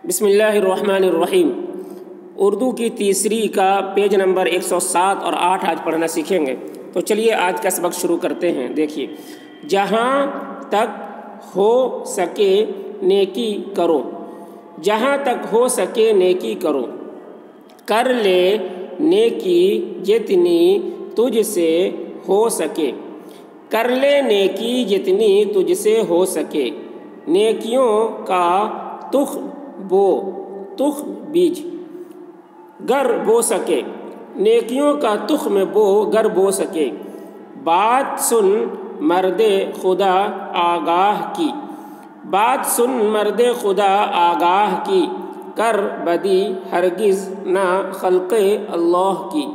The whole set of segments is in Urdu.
بسم اللہ الرحمن الرحیم۔ اردو کی تیسری کا پیج نمبر 107 اور 8 آج پڑھنا سیکھیں گے۔ تو چلیے آج کا سبق شروع کرتے ہیں۔ دیکھیے، جہاں تک ہو سکے نیکی کرو، جہاں تک ہو سکے نیکی کرو، کر لے نیکی جتنی تجھ سے ہو سکے، کر لے نیکی جتنی تجھ سے ہو سکے، نیکیوں کا تخم بو، تخم بیج گر بو سکے، نیکیوں کا تخم بو گر بو سکے، بات سن مرد خدا آگاہ کی، بات سن مرد خدا آگاہ کی، کر بدی ہرگز نہ خلق اللہ کی،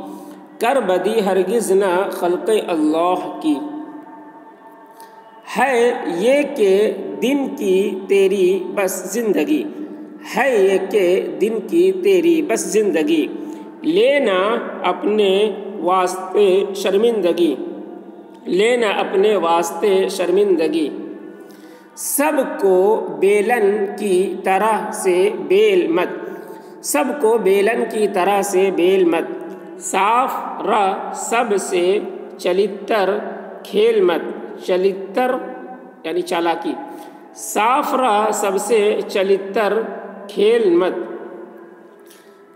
کر بدی ہرگز نہ خلق اللہ کی، ہے یہ کہ دن کی تیری بس زندگی، ہے یہ کہ دن کی تیری بس زندگی، لینا اپنے واسطے شرمندگی، لینا اپنے واسطے شرمندگی، سب کو بیلن کی طرح سے بیل مت، سب کو بیلن کی طرح سے بیل مت، صاف رہ سب سے چلتر کھیل مت، چلتر یعنی چالاکی، صاف رہ سب سے چلتر کھیل مت،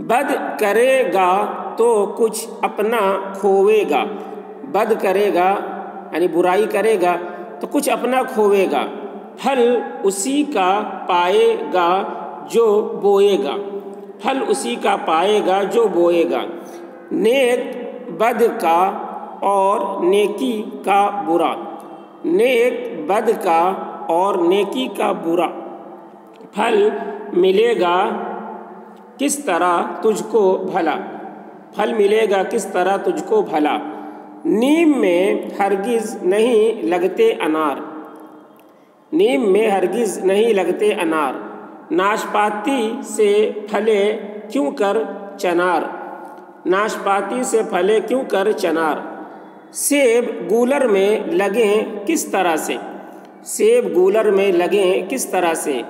بد کرے گا تو کچھ اپنا کھوے گا، بد کرے گا یعنی برائی کرے گا تو کچھ اپنا کھوے گا، پھل اسی کا پائے گا جو بوئے گا، پھل اسی کا پائے گا جو بوئے گا، نیک بد کا اور نیکی کا برا، نیک بد کا اور نیکی کا برا، پھل ملے گا کس طرح تجھ کو بھلا، پھل ملے گا کس طرح تجھ کو بھلا، نیم میں ہرگز نہیں لگتے انار، نیم میں ہرگز نہیں لگتے انار، ناشپاتی سے پھلے کیوں کر چنار، ناشپاتی سے پھلے کیوں کر چنار، سیب گولر میں لگیں کس طرح سے، سیب گولر میں لگیں کس طرح سے،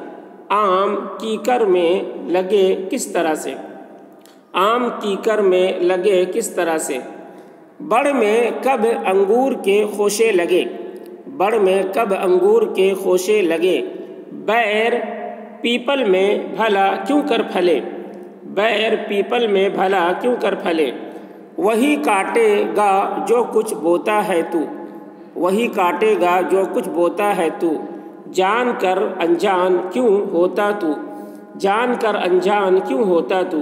آم کیکر میں لگے کس طرح سے، آم کیکر میں لگے کس طرح سے، بڑ میں کب انگور کے خوشے لگے، بڑ میں کب انگور کے خوشے لگے، بیر پیپل میں بھلا کیوں کر پھلے، بیر پیپل میں بھلا کیوں کر پھلے، وہی کاٹے گا جو کچھ بوتا ہے تو، وہی کاٹے گا جو کچھ بوتا ہے تو، جان کر انجان کیوں ہوتا تو، جان کر انجان کیوں ہوتا تو،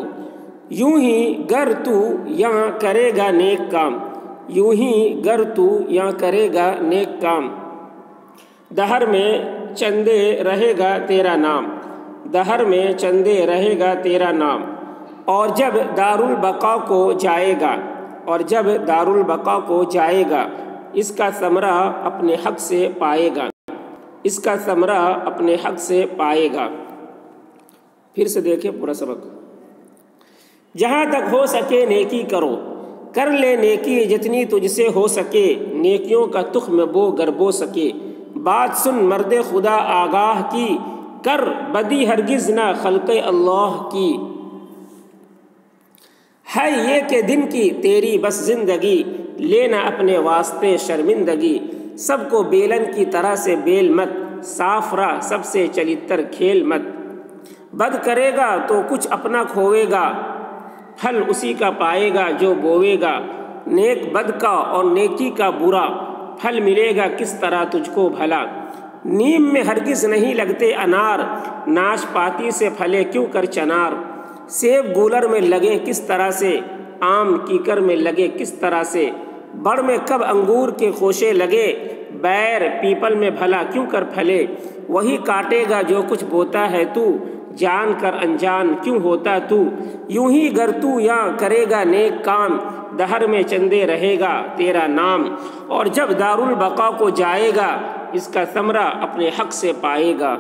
یوں ہی گر تو یہاں کرے گا نیک کام، یوں ہی گر تو یہاں کرے گا نیک کام، دہر میں چندے رہے گا تیرا نام، دہر میں چندے رہے گا تیرا نام، اور جب دارالبقا کو جائے گا، اور جب دارالبقا کو جائے گا، اس کا ثمرہ اپنے حق سے پائے گا، اس کا ثمرہ اپنے حق سے پائے گا۔ پھر سے دیکھیں پورا سبق۔ جہاں تک ہو سکے نیکی کرو، کر لے نیکی جتنی تجھ سے ہو سکے، نیکیوں کا تخم بو گر بو سکے، بات سن مرد خدا آگاہ کی، کر بدی ہرگز نہ خلق اللہ کی، ہے یہ کہ دن کی تیری بس زندگی، لینا اپنے واسطے شرمندگی، سب کو بیلن کی طرح سے بیل مت، صاف رہ سب سے چلتر کھیل مت، بد کرے گا تو کچھ اپنا کھوئے گا، پھل اسی کا پائے گا جو بوئے گا، نیک بد کا اور نیکی کا برا، پھل ملے گا کس طرح تجھ کو بھلا، نیم میں ہرگز نہیں لگتے انار، ناشپاتی سے پھلے کیوں کر چنار، سیب گولر میں لگے کس طرح سے، آم کیکر میں لگے کس طرح سے، بڑ میں کب انگور کے خوشے لگے، بیر پیپل میں بھلا کیوں کر پھلے، وہی کاٹے گا جو کچھ بوتا ہے تو، جان کر انجان کیوں ہوتا تو، یوں ہی گر تو یاں کرے گا نیک کام، دہر میں چندے رہے گا تیرا نام، اور جب دارالبقا کو جائے گا، اس کا ثمرہ اپنے حق سے پائے گا۔